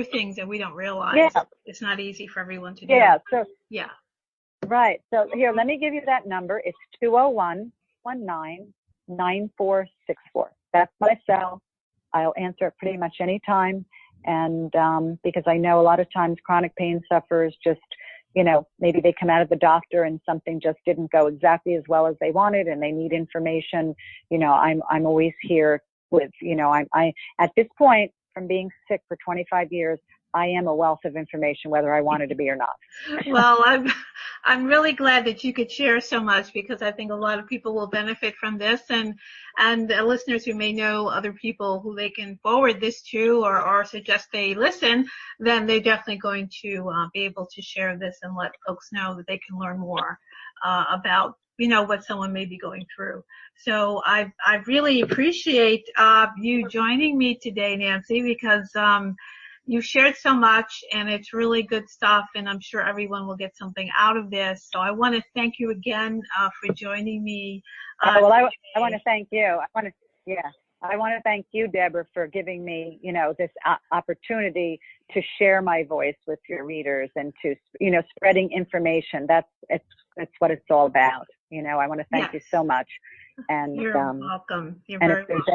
things that we don't realize. Yeah. It's not easy for everyone to do. Yeah. So yeah. Right. So here, let me give you that number. It's 201-19-9464. That's my cell. I'll answer it pretty much any time. And because I know a lot of times chronic pain sufferers just, you know, maybe they come out of the doctor and something just didn't go exactly as well as they wanted and they need information. You know, I'm always here with, you know, I at this point, from being sick for 25 years, I am a wealth of information, whether I wanted to be or not. Well, I'm really glad that you could share so much, because I think a lot of people will benefit from this, and listeners who may know other people who they can forward this to or suggest they listen, then they're definitely going to be able to share this and let folks know that they can learn more about, you know, what someone may be going through. So I really appreciate you joining me today, Nancy, because you shared so much, and it's really good stuff, and I'm sure everyone will get something out of this. So I want to thank you again for joining me. Well, I want to thank you. I want to thank you, Deborah, for giving me, you know, this opportunity to share my voice with your readers and to, you know, spreading information. That's what it's all about. You know, I want to thank you so much. And you're welcome. You're and very if there's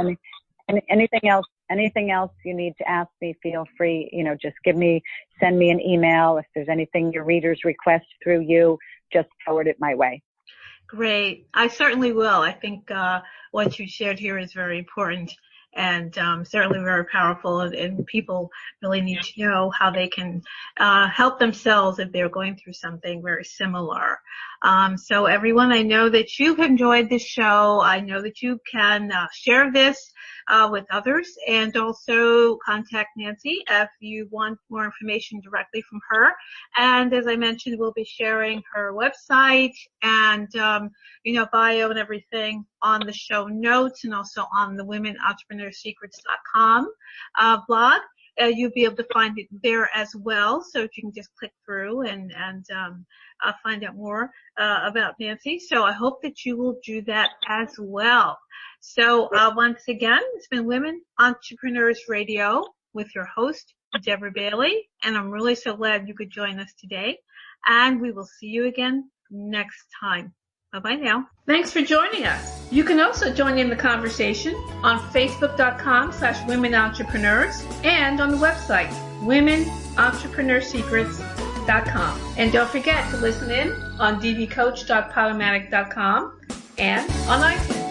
anything else you need to ask me, feel free, you know, just send me an email. If there's anything your readers request through you, just forward it my way. Great. I certainly will. I think what you shared here is very important and certainly very powerful, and people really need to know how they can help themselves if they're going through something very similar. So everyone, I know that you've enjoyed this show. I know that you can share this with others, and also contact Nancy if you want more information directly from her. And as I mentioned, we'll be sharing her website and you know, bio and everything on the show notes, and also on the womenentrepreneursecrets.com blog. You'll be able to find it there as well, so you can just click through and find out more about Nancy. So I hope that you will do that as well. So once again, it's been Women Entrepreneurs Radio with your host, Deborah Bailey, and I'm really so glad you could join us today. And we will see you again next time. Bye-bye now. Thanks for joining us. You can also join in the conversation on Facebook.com/Women Entrepreneurs and on the website, WomenEntrepreneursecrets.com. And don't forget to listen in on dvcoach.podomatic.com and on iTunes.